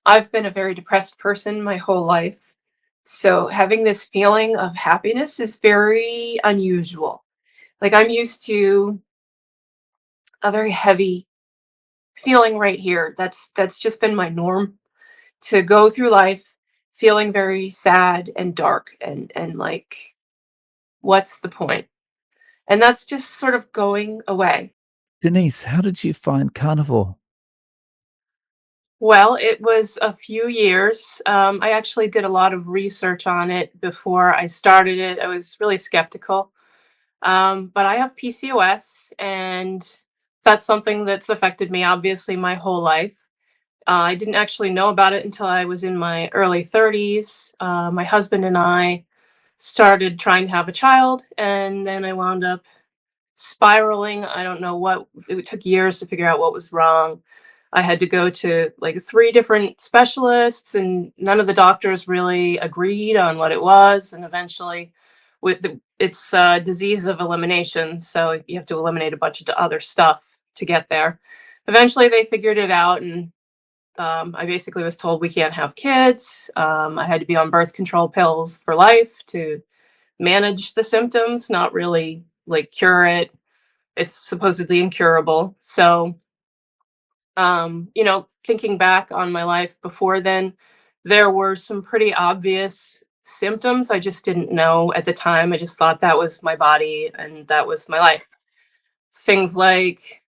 I've been a very depressed person my whole life. So having this feeling of happiness is very unusual. Like I'm used to a very heavy feeling right here. That's just been my norm to go through life feeling very sad and dark and like what's the point? And that's just sort of going away. Denise, how did you find carnivore? Well, it was a few years. I actually did a lot of research on it before I started it. I was really skeptical. But I have PCOS, and that's something that's affected me obviously my whole life. I didn't actually know about it until I was in my early 30s. My husband and I started trying to have a child, and then I wound up spiraling. I don't know what, it took years to figure out what was wrong. I had to go to like three different specialists, and none of the doctors really agreed on what it was. And eventually, it's a disease of elimination, so you have to eliminate a bunch of other stuff to get there. Eventually, they figured it out, and I basically was told we can't have kids. I had to be on birth control pills for life to manage the symptoms, not really like cure it. It's supposedly incurable. So, thinking back on my life before then, there were some pretty obvious symptoms. I just didn't know at the time. I just thought that was my body and that was my life. Things like,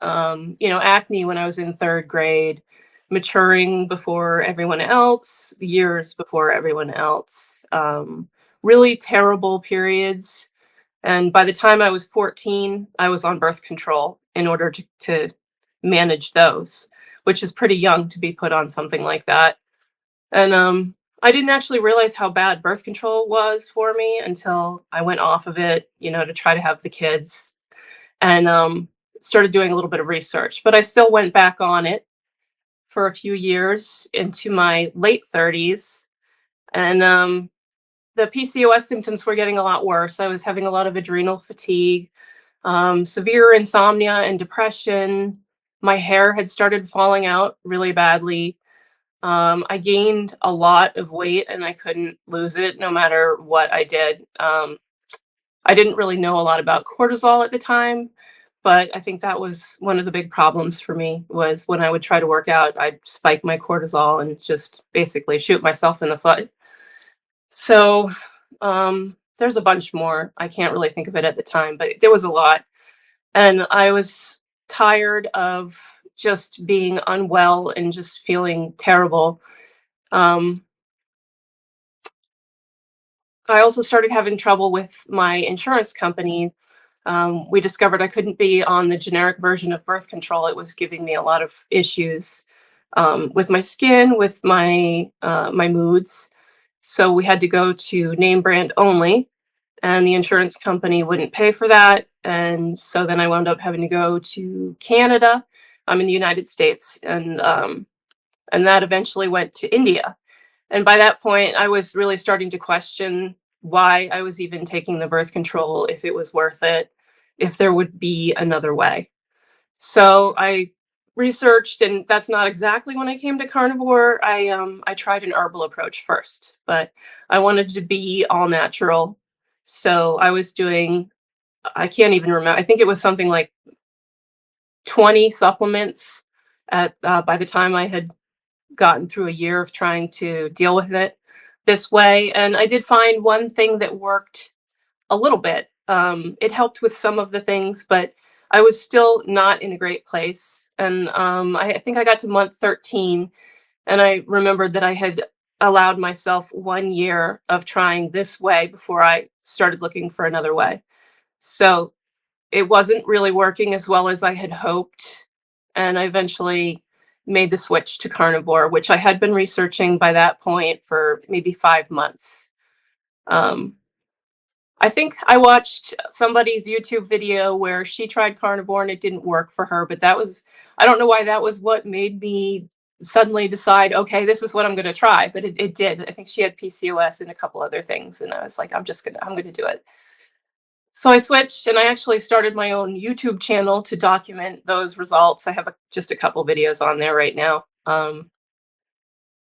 acne when I was in third grade, maturing before everyone else, years before everyone else, really terrible periods. And by the time I was 14, I was on birth control in order to manage those, which is pretty young to be put on something like that. And I didn't actually realize how bad birth control was for me until I went off of it, to try to have the kids and started doing a little bit of research. But I still went back on it for a few years into my late 30s. And the PCOS symptoms were getting a lot worse. I was having a lot of adrenal fatigue, severe insomnia and depression. My hair had started falling out really badly. I gained a lot of weight and I couldn't lose it no matter what I did. I didn't really know a lot about cortisol at the time, but I think that was one of the big problems for me was when I would try to work out, I'd spike my cortisol and just basically shoot myself in the foot. So, there's a bunch more. I can't really think of it at the time, but there was a lot. And I was tired of just being unwell and just feeling terrible. Um, I also started having trouble with my insurance company. We discovered I couldn't be on the generic version of birth control. It was giving me a lot of issues with my skin, with my moods. So we had to go to name brand only, and the insurance company wouldn't pay for that. And so then I wound up having to go to Canada. I'm in the United States, and that eventually went to India. And by that point, I was really starting to question why I was even taking the birth control, if it was worth it, if there would be another way. So I researched, and that's not exactly when I came to carnivore. I tried an herbal approach first, but I wanted to be all natural. So I was doing, I can't even remember. I think it was something like 20 supplements at by the time I had gotten through a year of trying to deal with it this way. And I did find one thing that worked a little bit. It helped with some of the things, but I was still not in a great place. And I think I got to month 13, and I remembered that I had allowed myself 1 year of trying this way before I started looking for another way. So it wasn't really working as well as I had hoped. And I eventually made the switch to carnivore, which I had been researching by that point for maybe 5 months. Um, I think I watched somebody's YouTube video where she tried carnivore and it didn't work for her, but that was, I don't know why that was what made me suddenly decide, okay, this is what I'm going to try. But it did. I think she had PCOS and a couple other things. And I was like, I'm going to do it. So I switched and I actually started my own YouTube channel to document those results. I have just a couple videos on there right now.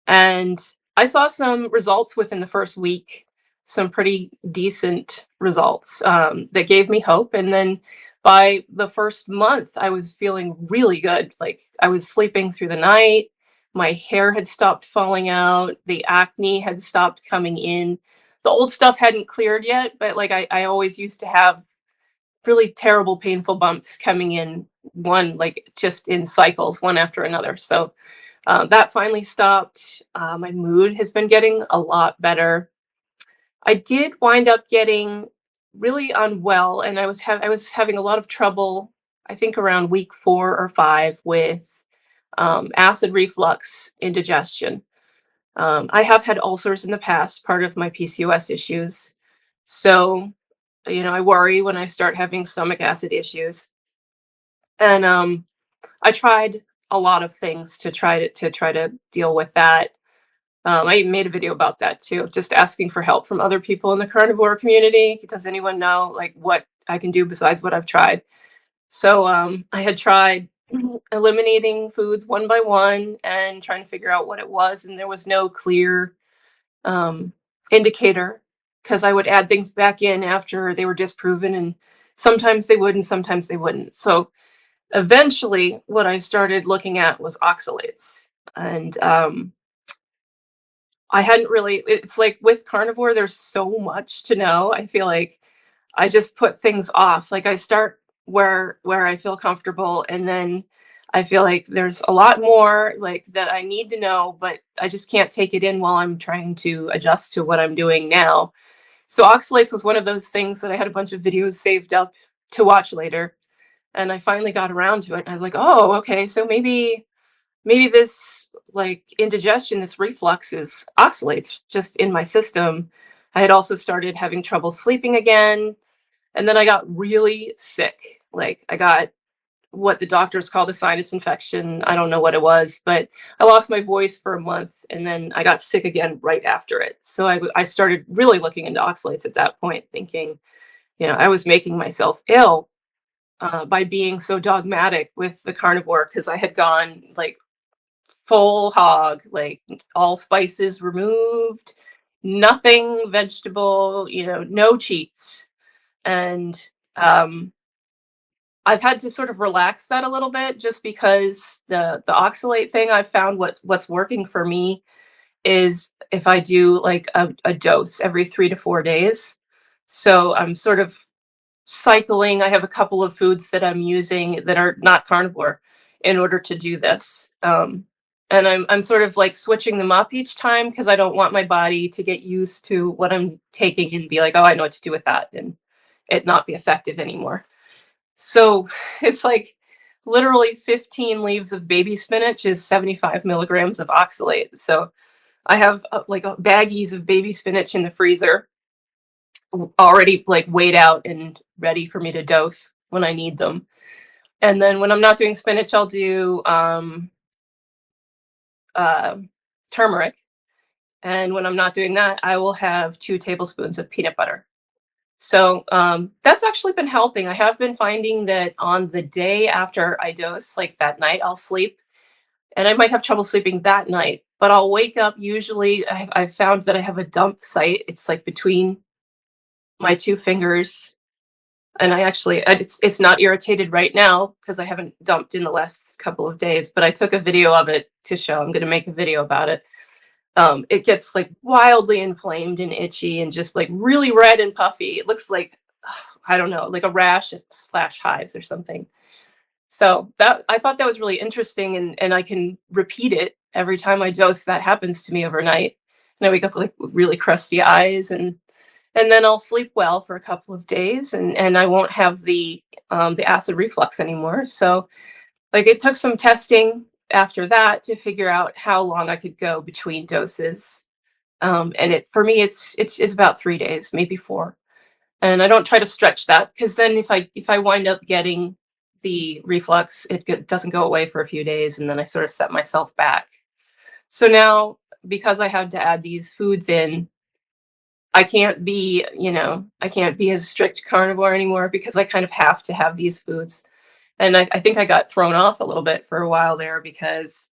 And I saw some results within the first week, some pretty decent results that gave me hope. And then by the first month, I was feeling really good. Like I was sleeping through the night. My hair had stopped falling out. The acne had stopped coming in. The old stuff hadn't cleared yet, but like I always used to have really terrible, painful bumps coming in one, like just in cycles, one after another. So that finally stopped. My mood has been getting a lot better. I did wind up getting really unwell, and I was having a lot of trouble. I think around week 4 or 5 with acid reflux, indigestion. I have had ulcers in the past, part of my PCOS issues. So, I worry when I start having stomach acid issues. And I tried a lot of things to try to deal with that. I even made a video about that too, just asking for help from other people in the carnivore community. Does anyone know like what I can do besides what I've tried? So I had tried eliminating foods one by one and trying to figure out what it was, and there was no clear um, indicator because I would add things back in after they were disproven, and sometimes they would, and sometimes they wouldn't. So eventually, what I started looking at was oxalates, and I hadn't really it's like with carnivore, there's so much to know. I feel like I just put things off. Like I start where I feel comfortable, and then I feel like there's a lot more like that I need to know, but I just can't take it in while I'm trying to adjust to what I'm doing now. So oxalates was one of those things that I had a bunch of videos saved up to watch later, and I finally got around to it. And I was like, "Oh, okay, so maybe this like indigestion, this reflux is oxalates just in my system." I had also started having trouble sleeping again. And then I got really sick. Like I got what the doctors called a sinus infection. I don't know what it was, but I lost my voice for a month and then I got sick again right after it. So I started really looking into oxalates at that point, thinking, I was making myself ill by being so dogmatic with the carnivore because I had gone like full hog, like all spices removed, nothing vegetable, no cheats. And I've had to sort of relax that a little bit just because the oxalate thing I've found what's working for me is if I do like a dose every 3 to 4 days. So I'm sort of cycling. I have a couple of foods that I'm using that are not carnivore in order to do this. And I'm sort of like switching them up each time because I don't want my body to get used to what I'm taking and be like, oh, I know what to do with that, and it not be effective anymore. So it's like literally 15 leaves of baby spinach is 75 milligrams of oxalate. So I have baggies of baby spinach in the freezer already like weighed out and ready for me to dose when I need them. And then when I'm not doing spinach, I'll do uh, turmeric. And when I'm not doing that, I will have 2 tablespoons of peanut butter. So that's actually been helping. I have been finding that on the day after I dose, like that night, I'll sleep, and I might have trouble sleeping that night, but I'll wake up. Usually, I've found that I have a dump site. It's like between my 2 fingers, and it's not irritated right now because I haven't dumped in the last couple of days. But I took a video of it to show. I'm going to make a video about it. It gets like wildly inflamed and itchy and just like really red and puffy. It looks like, I don't know, like a rash slash hives or something. So that I thought that was really interesting, and I can repeat it every time I dose. That happens to me overnight, and I wake up with like really crusty eyes, and then I'll sleep well for a couple of days, and I won't have the acid reflux anymore. So like it took some testing after that to figure out how long I could go between doses. And it for me it's about 3 days, maybe 4. And I don't try to stretch that because then if I wind up getting the reflux, doesn't go away for a few days, and then I sort of set myself back. So now because I had to add these foods in, I can't be a strict carnivore anymore because I kind of have to have these foods. And I think I got thrown off a little bit for a while there because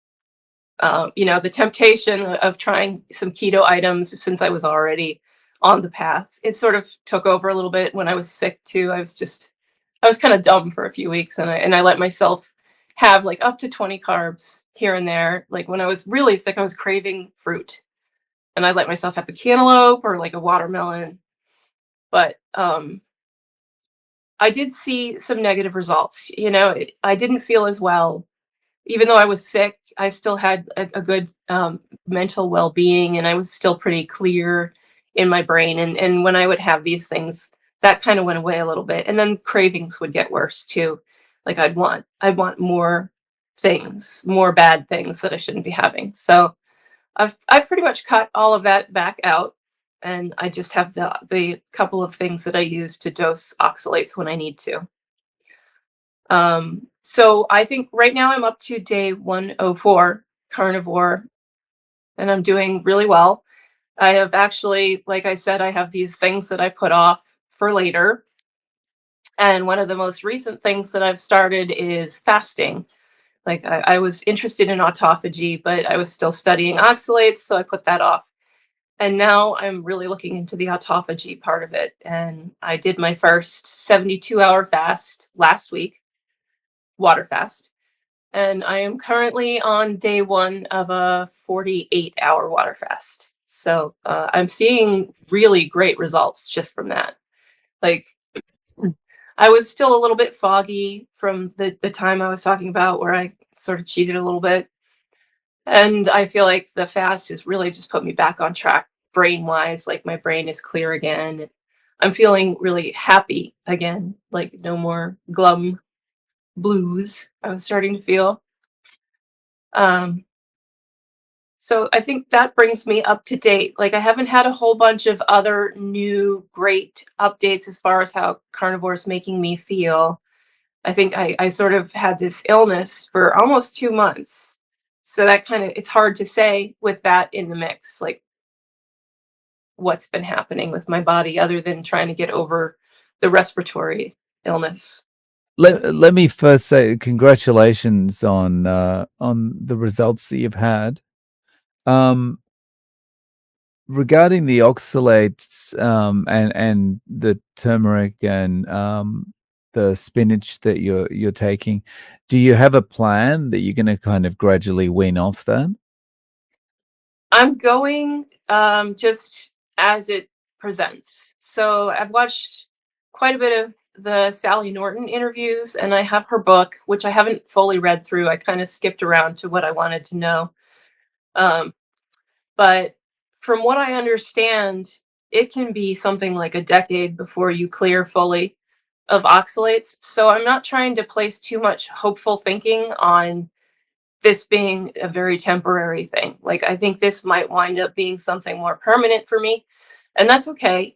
The temptation of trying some keto items since I was already on the path. It sort of took over a little bit when I was sick too. I was kind of dumb for a few weeks, and I let myself have like up to 20 carbs here and there. Like when I was really sick, I was craving fruit, and I let myself have a cantaloupe or like a watermelon. But I did see some negative results. I didn't feel as well. Even though I was sick, I still had a good mental well-being, and I was still pretty clear in my brain. And when I would have these things, that kind of went away a little bit. And then cravings would get worse too. Like I'd want more things, more bad things that I shouldn't be having. So I've pretty much cut all of that back out, and I just have the couple of things that I use to dose oxalates when I need to. So I think right now I'm up to day 104 carnivore, and I'm doing really well. I have actually, like I said, I have these things that I put off for later. And one of the most recent things that I've started is fasting. Like I was interested in autophagy, but I was still studying oxalates, so I put that off. And now I'm really looking into the autophagy part of it. And I did my first 72-hour fast last week, water fast. And I am currently on day one of a 48-hour water fast. So I'm seeing really great results just from that. Like, I was still a little bit foggy from the time I was talking about where I sort of cheated a little bit. And I feel like the fast has really just put me back on track brain wise. Like, my brain is clear again. I'm feeling really happy again, like, no more glum blues I was starting to feel. Um, So I think that brings me up to date. Like, I haven't had a whole bunch of other new great updates as far as how carnivore is making me feel. I think I sort of had this illness for almost 2 months. So that kind of, it's hard to say with that in the mix, like what's been happening with my body other than trying to get over the respiratory illness. Let me first say congratulations on the results that you've had. Um, Regarding the oxalates, and the turmeric and the spinach that you're taking, do you have a plan that you're gonna kind of gradually wean off that? I'm going just as it presents. So I've watched quite a bit of the Sally Norton interviews, and I have her book, which I haven't fully read through. I kind of skipped around to what I wanted to know. Um, but from what I understand, it can be something like a decade before you clear fully of oxalates. So I'm not trying to place too much hopeful thinking on this being a very temporary thing. Like, I think this might wind up being something more permanent for me, and that's okay.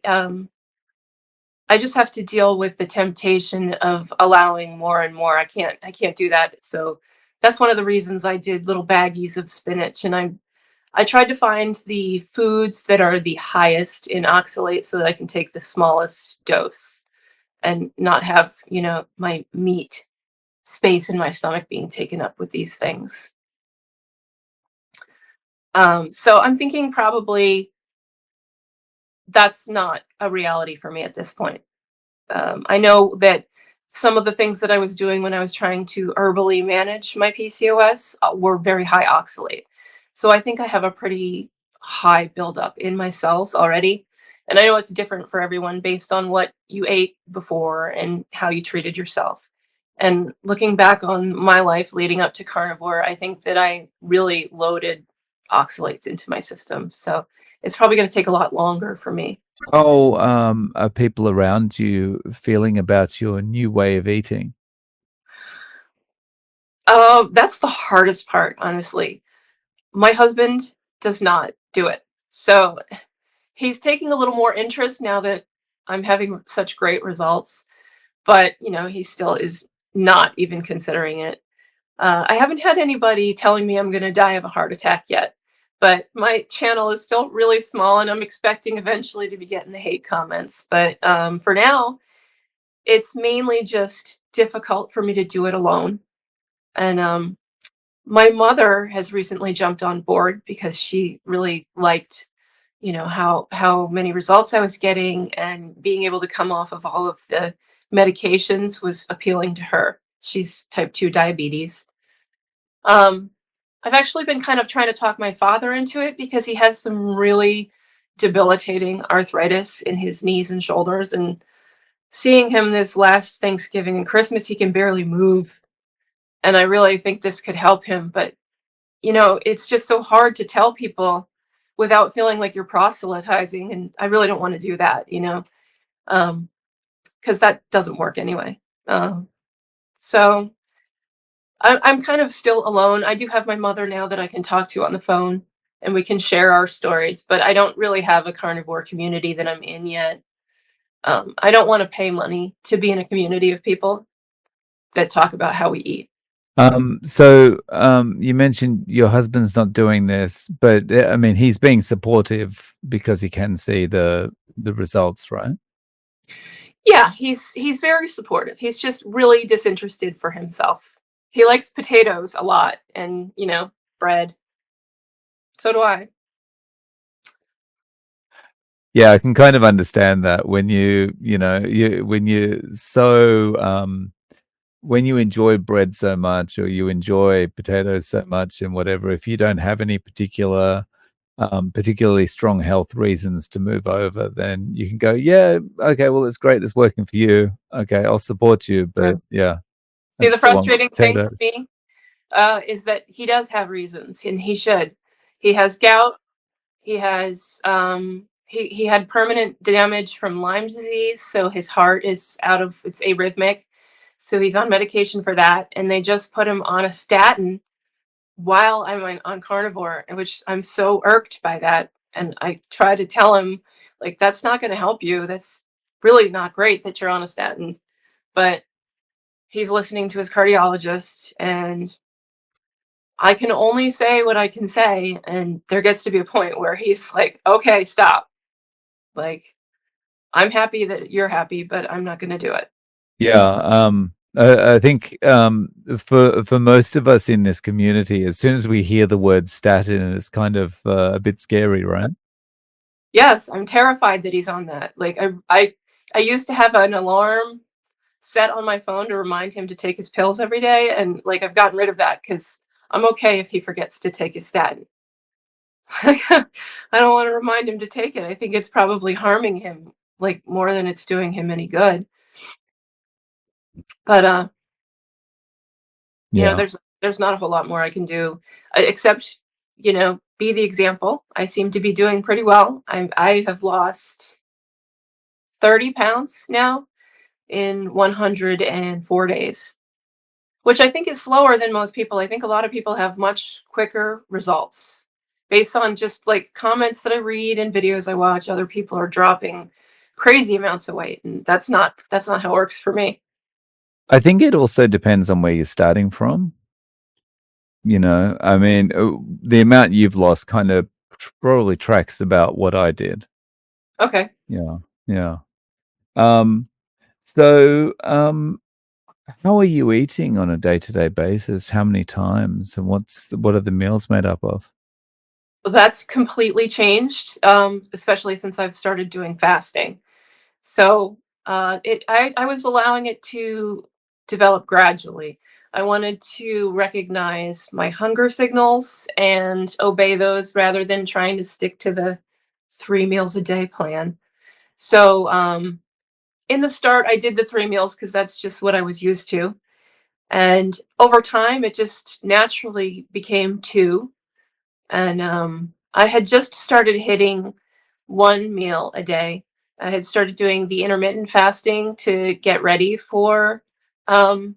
I just have to deal with the temptation of allowing more and more. I can't do that. So that's one of the reasons I did little baggies of spinach, and I tried to find the foods that are the highest in oxalate so that I can take the smallest dose and not have, my meat space in my stomach being taken up with these things. So I'm thinking probably that's not a reality for me at this point. I know that some of the things that I was doing when I was trying to herbally manage my PCOS were very high oxalate. So I think I have a pretty high buildup in my cells already. And I know it's different for everyone based on what you ate before and how you treated yourself. And looking back on my life leading up to carnivore, I think that I really loaded oxalates into my system. So it's probably going to take a lot longer for me. How, are people around you feeling about your new way of eating? That's the hardest part, honestly. My husband does not do it. So he's taking a little more interest now that I'm having such great results, but he still is not even considering it. I haven't had anybody telling me I'm going to die of a heart attack yet, but my channel is still really small, and I'm expecting eventually to be getting the hate comments. But for now, it's mainly just difficult for me to do it alone. And My mother has recently jumped on board because she really liked, how many results I was getting, and being able to come off of all of the medications was appealing to her. She's type 2 diabetes. Um, I've actually been kind of trying to talk my father into it because he has some really debilitating arthritis in his knees and shoulders, and seeing him this last Thanksgiving and Christmas, he can barely move, and I really think this could help him, but, it's just so hard to tell people without feeling like you're proselytizing, and I really don't wanna do that, Um, because that doesn't work anyway. So I'm kind of still alone. I do have my mother now that I can talk to on the phone, and we can share our stories, but I don't really have a carnivore community that I'm in yet. I don't wanna pay money to be in a community of people that talk about how we eat. You mentioned your husband's not doing this, but I mean, he's being supportive because he can see the results, right? Yeah, he's very supportive. He's just really disinterested for himself. He likes potatoes a lot and, bread. So do I. Yeah, I can kind of understand that when you know, when you so when you enjoy bread so much or you enjoy potatoes so much and whatever, if you don't have any particularly strong health reasons to move over, then you can go, yeah, okay, well, it's great. That's working for you. Okay, I'll support you. Yeah. But yeah, I See, the still want my frustrating thing for potatoes. me, is that he does have reasons, and he should. He has gout. He had permanent damage from Lyme disease, so his heart is it's arrhythmic. So he's on medication for that, and they just put him on a statin while I'm on carnivore, and which I'm so irked by that. And I try to tell him, like, that's not going to help you. That's really not great that you're on a statin. But he's listening to his cardiologist, and I can only say what I can say. And there gets to be a point where he's like, okay, stop. Like, I'm happy that you're happy, but I'm not going to do it. Yeah, I think for most of us in this community, as soon as we hear the word statin, it's kind of a bit scary, right? Yes, I'm terrified that he's on that. Like, I used to have an alarm set on my phone to remind him to take his pills every day, and, like, I've gotten rid of that because 'cause I'm okay if he forgets to take his statin. I don't wanna remind him to take it. I think it's probably harming him, like, more than it's doing him any good. But, Yeah. there's not a whole lot more I can do, except, be the example. I seem to be doing pretty well. I have lost 30 pounds now in 104 days. Which I think is slower than most people. I think a lot of people have much quicker results based on just, like, comments that I read and videos I watch. Other people are dropping crazy amounts of weight, and that's not how it works for me. I think it also depends on where you're starting from. I mean, the amount you've lost kind of probably tracks about what I did. Okay. Yeah, yeah. Um, so, how are you eating on a day-to-day basis? How many times, and what are the meals made up of? Well, that's completely changed, especially since I've started doing fasting. So, I was allowing it to develop gradually. I wanted to recognize my hunger signals and obey those rather than trying to stick to the 3 meals a day plan. So, in the start, I did the 3 meals because that's just what I was used to, and over time, it just naturally became 2, and, I had just started hitting 1 meal a day. I had started doing the intermittent fasting to get ready for, um,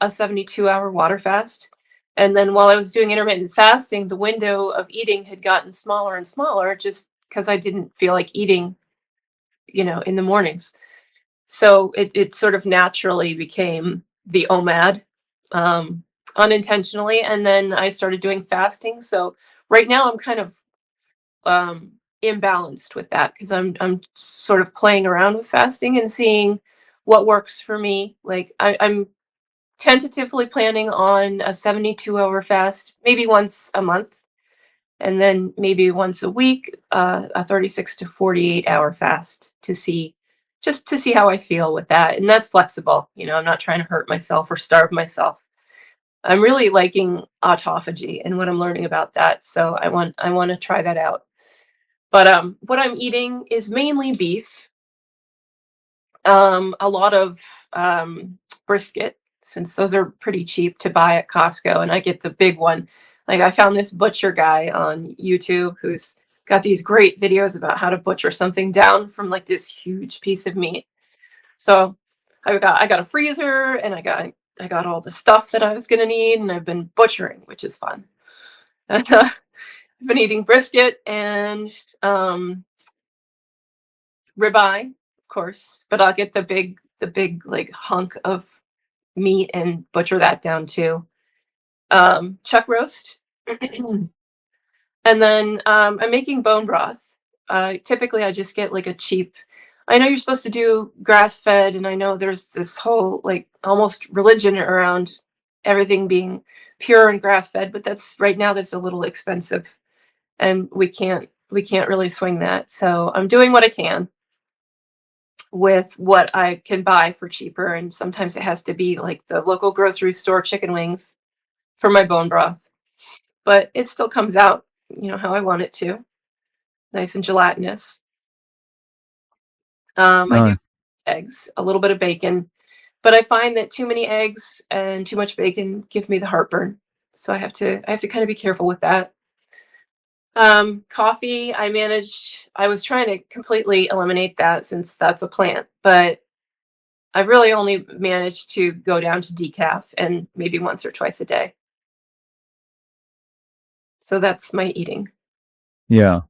a 72-hour water fast, and then while I was doing intermittent fasting, the window of eating had gotten smaller and smaller just because I didn't feel like eating, in the mornings. So it sort of naturally became the OMAD, um, unintentionally, and then I started doing fasting, so right now I'm kind of imbalanced with that because I'm sort of playing around with fasting and seeing what works for me. Like, I'm tentatively planning on a 72-hour fast, maybe once a month, and then maybe once a week, a 36 to 48-hour fast to see just to see how I feel with that. And that's flexible. I'm not trying to hurt myself or starve myself. I'm really liking autophagy and what I'm learning about that. So I want to try that out. But what I'm eating is mainly beef, a lot of brisket, since those are pretty cheap to buy at Costco, and I get the big one. Like, I found this butcher guy on YouTube who's got these great videos about how to butcher something down from like this huge piece of meat. So I got a freezer, and I got all the stuff that I was gonna need, and I've been butchering, which is fun. I've been eating brisket and ribeye, of course, but I'll get the big like hunk of meat and butcher that down too. Chuck roast, and then I'm making bone broth. Typically, I just get like a cheap. I know you're supposed to do grass fed, and I know there's this whole like almost religion around everything being pure and grass fed, but that's right now that's a little expensive, and we can't really swing that. So I'm doing what I can with what I can buy for cheaper, and sometimes it has to be like the local grocery store chicken wings for my bone broth. But it still comes out, how I want it to, nice and gelatinous. I do No. eggs, a little bit of bacon, but I find that too many eggs and too much bacon give me the heartburn. So I have to kind of be careful with that. Coffee, I was trying to completely eliminate that since that's a plant, but I've really only managed to go down to decaf and maybe once or twice a day. So that's my eating. Yeah.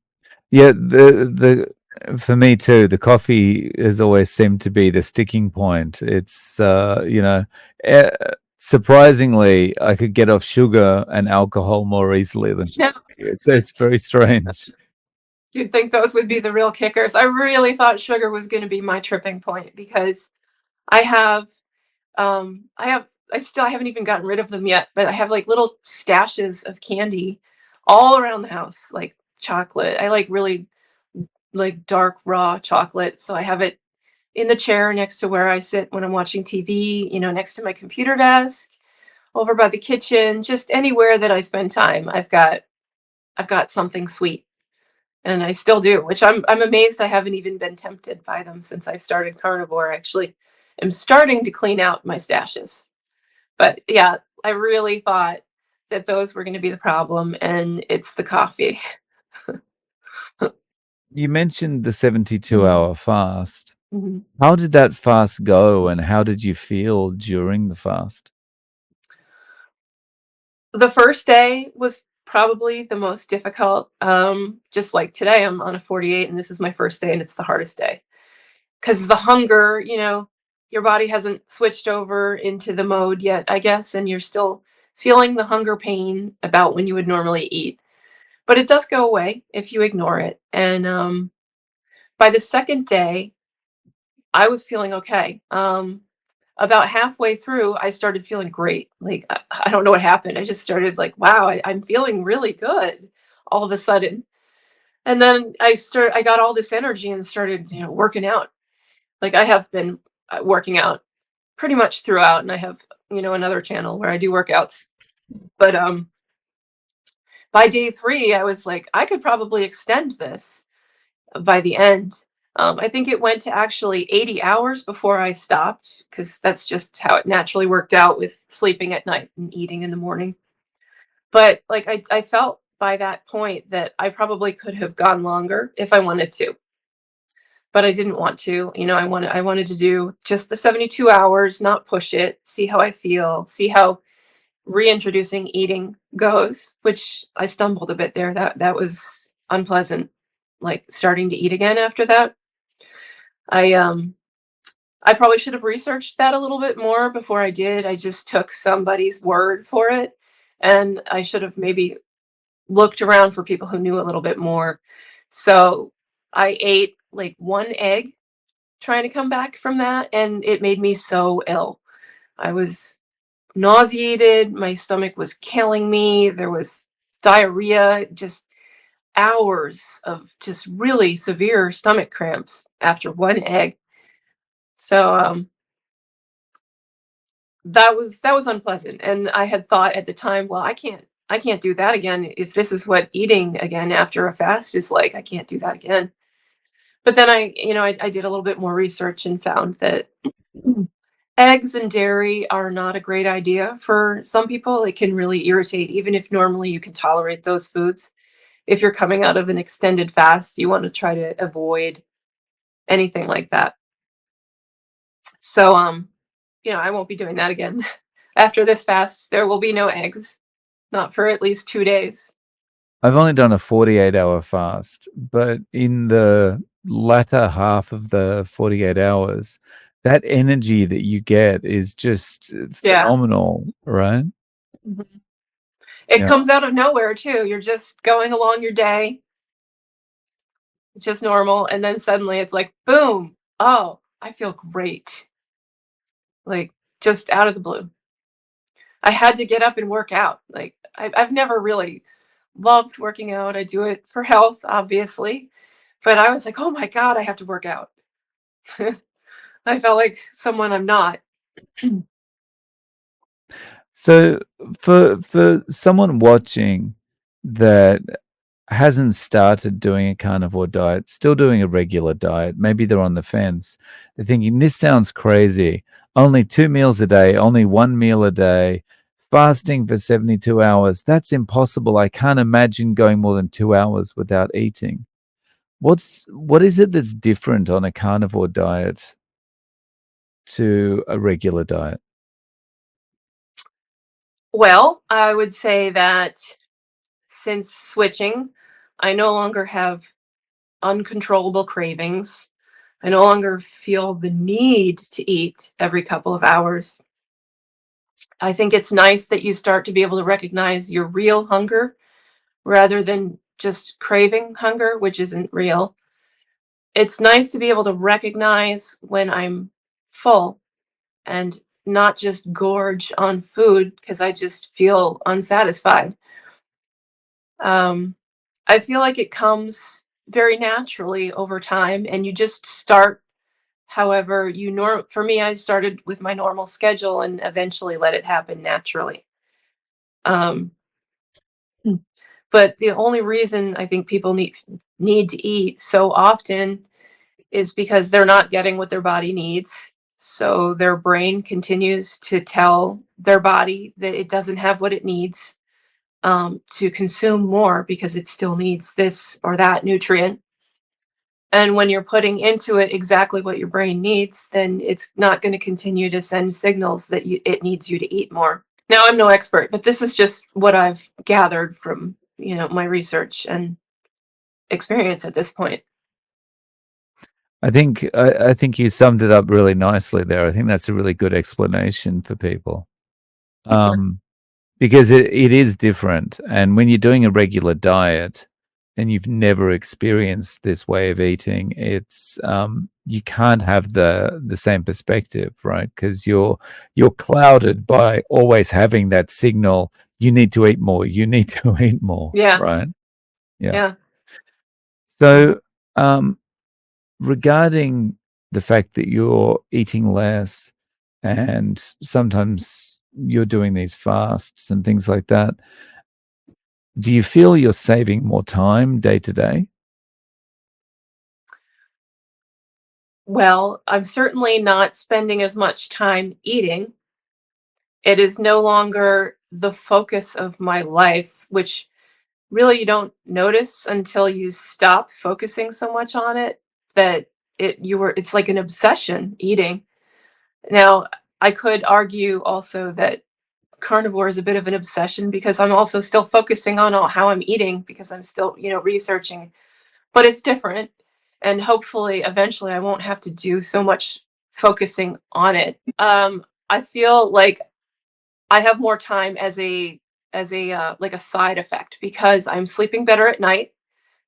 Yeah, the for me too, the coffee has always seemed to be the sticking point. It's eh, surprisingly, I could get off sugar and alcohol more easily than Yeah, coffee. It's very strange. you'd think those would be the real kickers. I really thought sugar was going to be my tripping point because I have I haven't even gotten rid of them yet, but I have like little stashes of candy all around the house, like chocolate. I like really like dark raw chocolate, so I have it in the chair next to where I sit when I'm watching TV, next to my computer desk, over by the kitchen, just anywhere that I spend time. I've got something sweet, and I still do, which I'm amazed I haven't even been tempted by them since I started carnivore. Actually, I'm starting to clean out my stashes. But yeah, I really thought that those were going to be the problem, and it's the coffee. You mentioned the 72 Mhm. hour fast. Mhm. How did that fast go, and how did you feel during the fast? The first day was probably the most difficult. Just like today, I'm on a 48, and this is my first day, and it's the hardest day because the hunger, your body hasn't switched over into the mode yet, I guess, and you're still feeling the hunger pain about when you would normally eat. But it does go away if you ignore it. And by the second day, I was feeling okay. About halfway through, I started feeling great. Like, I don't know what happened. I just started like, wow, I'm feeling really good all of a sudden. And then I got all this energy and started, working out. Like, I have been working out pretty much throughout, and I have, another channel where I do workouts. But by day 3, I was like, I could probably extend this by the end. I think it went to actually 80 hours before I stopped because that's just how it naturally worked out with sleeping at night and eating in the morning. But like I felt by that point that I probably could have gone longer if I wanted to, but I didn't want to. I wanted to do just the 72 hours, not push it, see how I feel, see how reintroducing eating goes, which I stumbled a bit there. That was unpleasant, like starting to eat again after that. I um I probably should have researched that a little bit more before I did. I just took somebody's word for it, and I should have maybe looked around for people who knew a little bit more. So I ate like one egg trying to come back from that, and it made me so ill. I was nauseated, my stomach was killing me, there was diarrhea, just hours of just really severe stomach cramps after one egg. So, that was unpleasant, and I had thought at the time, "Well, I can't do that again if this is what eating again after a fast is like, I can't do that again." But then I did a little bit more research and found that eggs and dairy are not a great idea for some people. It can really irritate even if normally you can tolerate those foods. If you're coming out of an extended fast, you wanna try to avoid anything like that. So, I won't be doing that again. After this fast, there will be no eggs, not for at least 2 days. I've only done a 48-hour fast, but in the latter half of the 48 hours, that energy that you get is just Yeah. phenomenal, right? Mhm. It Yeah. comes out of nowhere too. You're just going along your day, just normal, and then suddenly it's like, boom, oh, I feel great. Like, just out of the blue. I had to get up and work out. Like, I've never really loved working out. I do it for health, obviously, but I was like, "Oh my god, I have to work out." I felt like someone I'm not. So for someone watching that hasn't started doing a carnivore diet, still doing a regular diet, maybe they're on the fence. They're thinking, this sounds crazy. Only 2 meals a day, only 1 meal a day, fasting for 72 hours. That's impossible. I can't imagine going more than 2 hours without eating. What is it that's different on a carnivore diet to a regular diet? Well, I would say that since switching, I no longer have uncontrollable cravings. I no longer feel the need to eat every couple of hours. I think it's nice that you start to be able to recognize your real hunger rather than just craving hunger, which isn't real. It's nice to be able to recognize when I'm full and not just gorge on food because I just feel unsatisfied. Um, I feel like it comes very naturally over time, and you just start however for me, I started with my normal schedule and eventually let it happen naturally. Um, Hmm. But the only reason I think people need to eat so often is because they're not getting what their body needs. So their brain continues to tell their body that it doesn't have what it needs to consume more because it still needs this or that nutrient. And when you're putting into it exactly what your brain needs, then it's not going to continue to send signals that it needs you to eat more. Now, I'm no expert, but this is just what I've gathered from, my research and experience at this point. I think you summed it up really nicely there. I think that's a really good explanation for people. Sure. Um, because it is different. And when you're doing a regular diet and you've never experienced this way of eating, it's you can't have the same perspective, right? Because you're clouded by always having that signal, you need to eat more, you need to eat more, Yeah. right? Yeah. Yeah. Mhm. So regarding the fact that you're eating less and sometimes you're doing these fasts and things like that, do you feel you're saving more time day to day? Well, I'm certainly not spending as much time eating. It is no longer the focus of my life, which really you don't notice until you stop focusing so much on it that it's like an obsession eating. Now, I could argue also that carnivore is a bit of an obsession because I'm also still focusing on how I'm eating because I'm still, researching, but it's different. And hopefully, eventually, I won't have to do so much focusing on it. I feel like I have more time as a like a side effect because I'm sleeping better at night.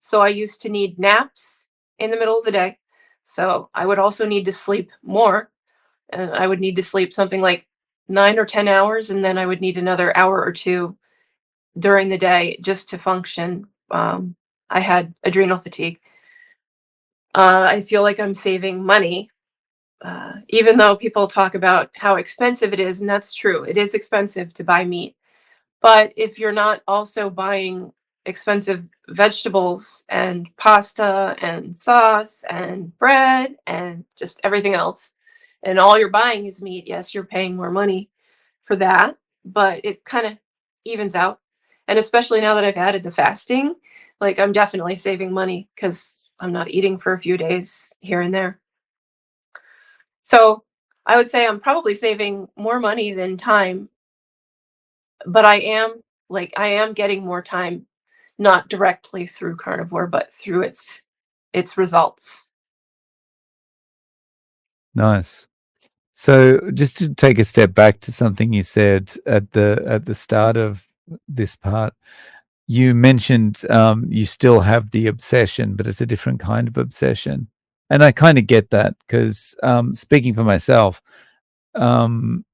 So I used to need naps in the middle of the day. So I would also need to sleep more, and I would need to sleep something like 9 or 10 hours, and then I would need another hour or 2 during the day just to function. I had adrenal fatigue. I feel like I'm saving money, even though people talk about how expensive it is, and that's true. It is expensive to buy meat. But if you're not also buying expensive vegetables and pasta and sauce and bread and just everything else, and all you're buying is meat, yes, you're paying more money for that, but it kind of evens out. And especially now that I've added the fasting, like I'm definitely saving money because I'm not eating for a few days here and there. So I would say I'm probably saving more money than time, but I am getting more time, not directly through carnivore, but through its results. Nice. So just to take a step back to something you said at the start of this part, you mentioned you still have the obsession, but it's a different kind of obsession. And I kind of get that because speaking for myself, um,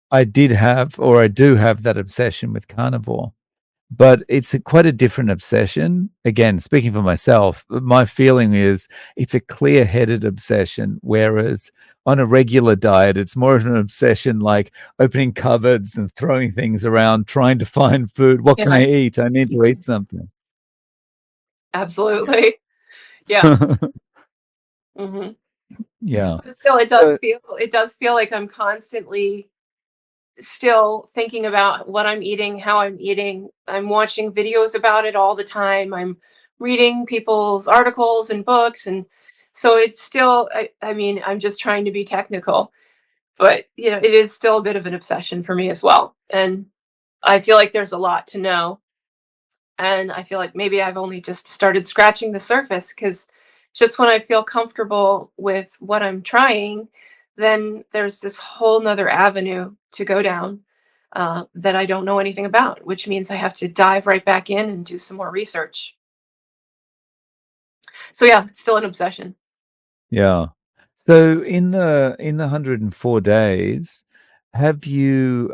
I did have, or I do have that obsession with carnivore, but it's quite a different obsession. Again, speaking for myself, my feeling is it's a clear-headed obsession, whereas on a regular diet, it's more of an obsession like opening cupboards and throwing things around, trying to find food. What can Yeah, I eat? I need to eat something. absolutely. Yeah. Hmm. Yeah. But still, So it does feel like I'm constantly still thinking about what I'm eating, how I'm eating. I'm watching videos about it all the time. I'm reading people's articles and books, and so it's still. I mean, I'm just trying to be technical, but it is still a bit of an obsession for me as well. And I feel like there's a lot to know, and I feel like maybe I've only just started scratching the surface because just when I feel comfortable with what I'm trying, then there's this whole nother avenue to go down that I don't know anything about, which means I have to dive right back in and do some more research. So yeah, it's still an obsession. yeah. So in the 104 days, have you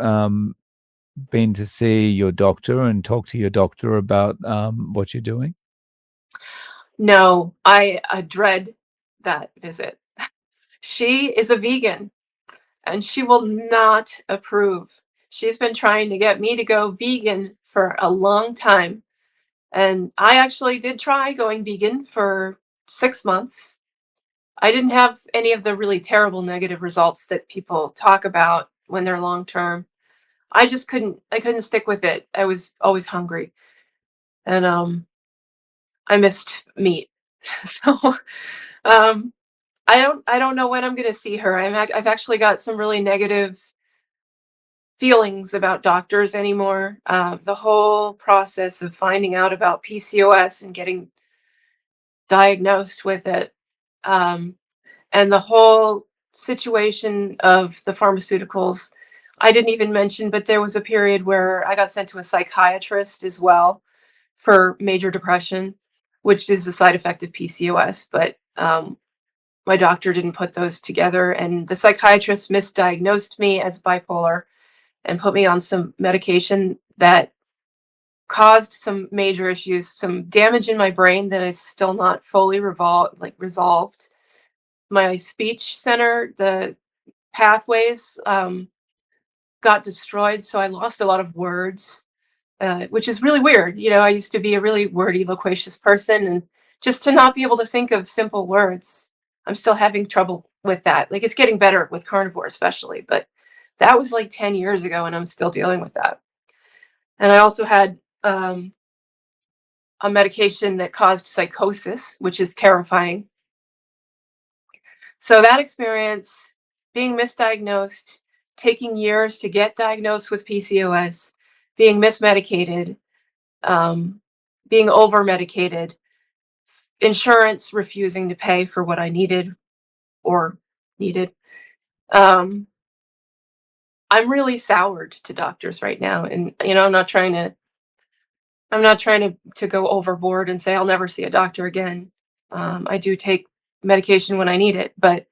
been to see your doctor and talk to your doctor about what you're doing? No, I dread that visit. She is a vegan and she will not approve. She's been trying to get me to go vegan for a long time. And I actually did try going vegan for 6 months. I didn't have any of the really terrible negative results that people talk about when they're long term. I couldn't stick with it. I was always hungry and I missed meat. So um I don't know when I'm going to see her. I've actually got some really negative feelings about doctors anymore. The whole process of finding out about PCOS and getting diagnosed with it, um, and the whole situation of the pharmaceuticals. I didn't even mention, but there was a period where I got sent to a psychiatrist as well for major depression, which is a side effect of PCOS. But my doctor didn't put those together, and the psychiatrist misdiagnosed me as bipolar and put me on some medication that caused some major issues, some damage in my brain that is still not fully resolved. My speech center, the pathways got destroyed, so I lost a lot of words, which is really weird. I used to be a really wordy, loquacious person, and just to not be able to think of simple words, I'm still having trouble with that. Like it's getting better with carnivore, especially, but that was like 10 years ago, and I'm still dealing with that. And I also had a medication that caused psychosis, which is terrifying. So that experience, being misdiagnosed, taking years to get diagnosed with PCOS, being mismedicated, um, being over medicated, insurance refusing to pay for what I needed or needed. Um, I'm really soured to doctors right now, and I'm not trying to go overboard and say I'll never see a doctor again. I do take medication when I need it, but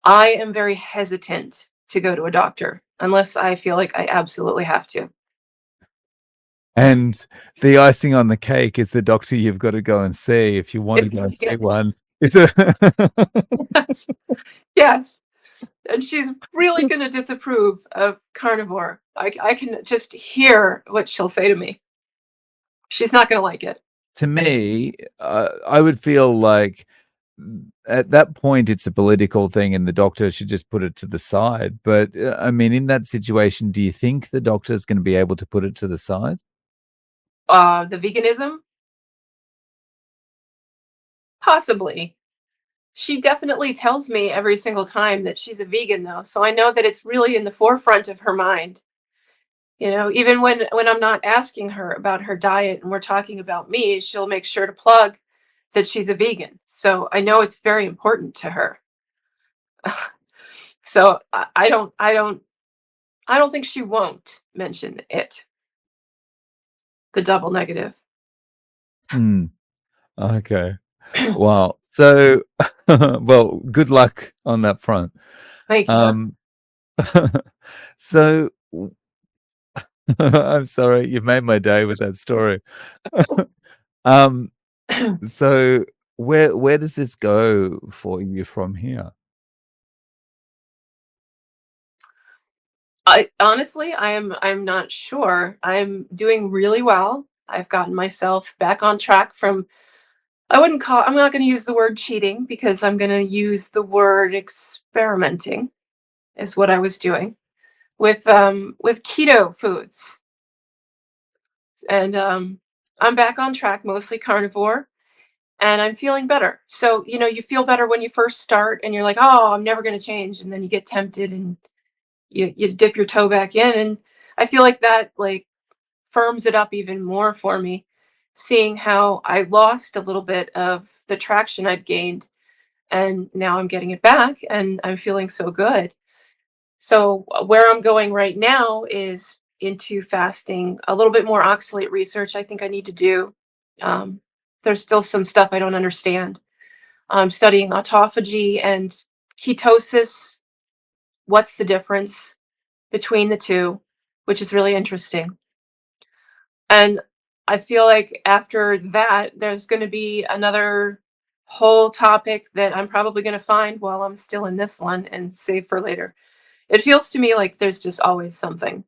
I am very hesitant to go to a doctor. unless I feel like I absolutely have to. And the icing on the cake is the doctor you've got to go and see if you want to If go and see yeah, one. It's a yes, yes, and she's really gonna disapprove of carnivore. I can just hear what she'll say to me. She's not gonna like it. to me, I would feel like at that point it's a political thing and the doctor should just put it to the side. But I mean, in that situation, do you think the doctor is going to be able to put it to the side? The veganism? Possibly. She definitely tells me every single time that she's a vegan, though, so I know that it's really in the forefront of her mind. Even when I'm not asking her about her diet and we're talking about me, she'll make sure to plug that she's a vegan. So I know it's very important to her. So I don't think she won't mention it. The double negative. Hmm. Okay. Wow. So, well, good luck on that front. Thank you. Um, so I'm sorry, you've made my day with that story. Um, so where does this go for you from here? I honestly, I'm not sure. I'm doing really well. I've gotten myself back on track from I'm not going to use the word cheating because I'm going to use the word experimenting is what I was doing with keto foods. And I'm back on track, mostly carnivore, and I'm feeling better. So, you feel better when you first start and you're like, "Oh, I'm never going to change." And then you get tempted and you dip your toe back in, and I feel like that like firms it up even more for me, seeing how I lost a little bit of the traction I'd gained, and now I'm getting it back, and I'm feeling so good. So, where I'm going right now is into fasting, a little bit more oxalate research I think I need to do. Um, there's still some stuff I don't understand. I'm studying autophagy and ketosis. What's the difference between the two, which is really interesting. And I feel like after that, there's going to be another whole topic that I'm probably going to find while I'm still in this one and save for later. It feels to me like there's just always something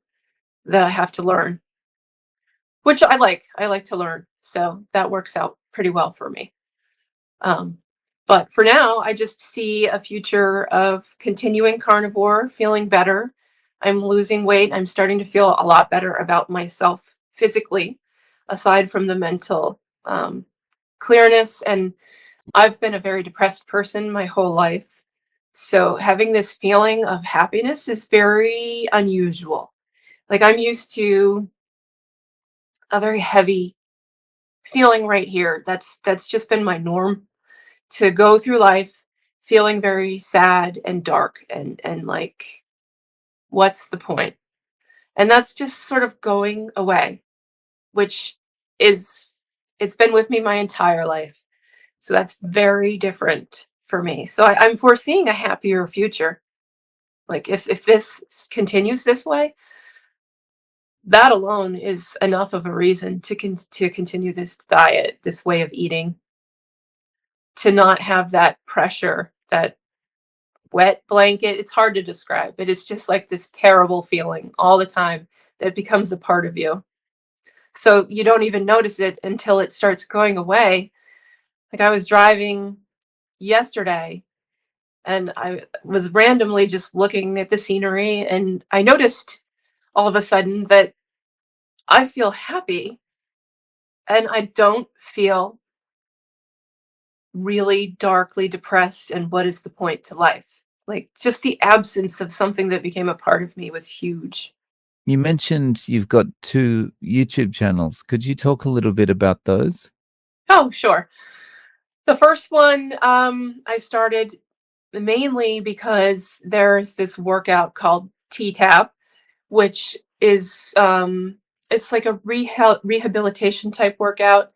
that I have to learn, which I like. I like to learn. So that works out pretty well for me. Um, but for now, I just see a future of continuing carnivore, feeling better. I'm losing weight. I'm starting to feel a lot better about myself physically, aside from the mental clearness. And I've been a very depressed person my whole life. So having this feeling of happiness is very unusual. Like I'm used to a very heavy feeling right here. That's just been my norm to go through life feeling very sad and dark and like what's the point? And that's just sort of going away, which is it's been with me my entire life. So that's very different for me. So I'm foreseeing a happier future. Like if this continues this way, that alone is enough of a reason to continue this diet, this way of eating, to not have that pressure, that wet blanket. It's hard to describe, but it's just like this terrible feeling all the time that becomes a part of you. So you don't even notice it until it starts going away. Like I was driving yesterday and I was randomly just looking at the scenery and I noticed all of a sudden that I feel happy and I don't feel really darkly depressed and what is the point to life? Like just the absence of something that became a part of me was huge. You mentioned you've got 2 YouTube channels. Could you talk a little bit about those? Oh, sure. The first one I started mainly because there's this workout called T-Tap, which is it's like a rehabilitation type workout.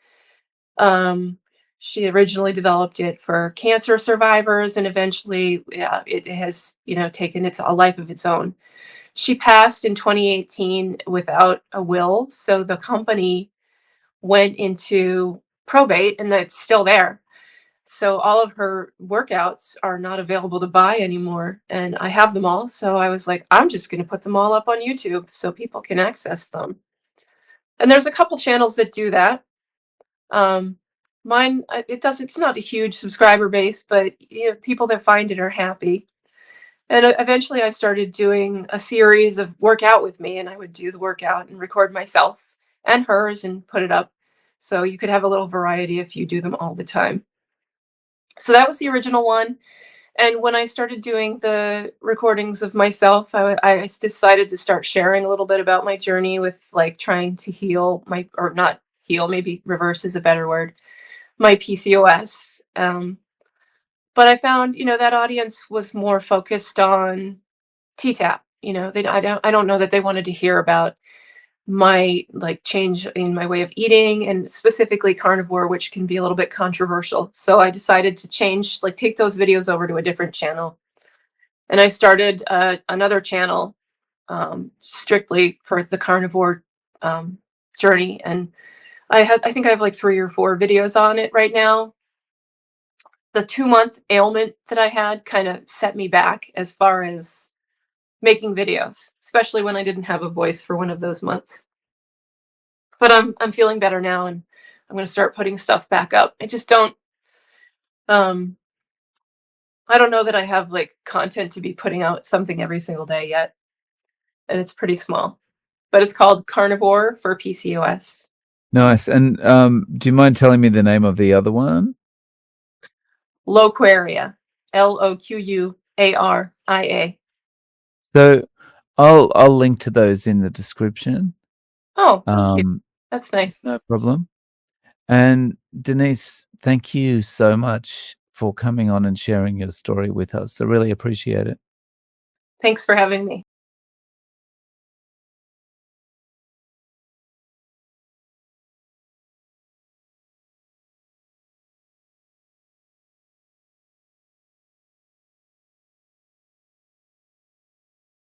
Um, she originally developed it for cancer survivors, and eventually, yeah, it has taken its a life of its own. She passed in 2018 without a will, so the company went into probate, and that's still there. So all of her workouts are not available to buy anymore, and I have them all, so I was like, "I'm just gonna put them all up on YouTube so people can access them." And there's a couple channels that do that. Um, Mine, it's not a huge subscriber base, but, people that find it are happy. And, eventually I started doing a series of workout with me, and I would do the workout and record myself and hers and put it up, so you could have a little variety if you do them all the time. So that was the original one. And when I started doing the recordings of myself, decided to start sharing a little bit about my journey with, like, trying to heal my, or not heal, maybe reverse is a better word, my PCOS. But I found, that audience was more focused on TTAP. I don't know that they wanted to hear about my, like, change in my way of eating, and specifically carnivore, which can be a little bit controversial. So I decided to change, like, take those videos over to a different channel, and I started another channel, strictly for the carnivore um, journey. And I think I have like 3 or 4 videos on it right now. The 2 month ailment that I had kind of set me back as far as making videos, especially when I didn't have a voice for one of those months. But I'm feeling better now, and I'm going to start putting stuff back up. Um I don't know that I have, like, content to be putting out something every single day yet, and it's pretty small. But it's called Carnivore for PCOS. Nice. And do you mind telling me the name of the other one? Loquaria. Loquaria. So I'll link to those in the description. Oh, thank you. Um, That's nice. no problem. And Denise, thank you so much for coming on and sharing your story with us. I really appreciate it. Thanks for having me.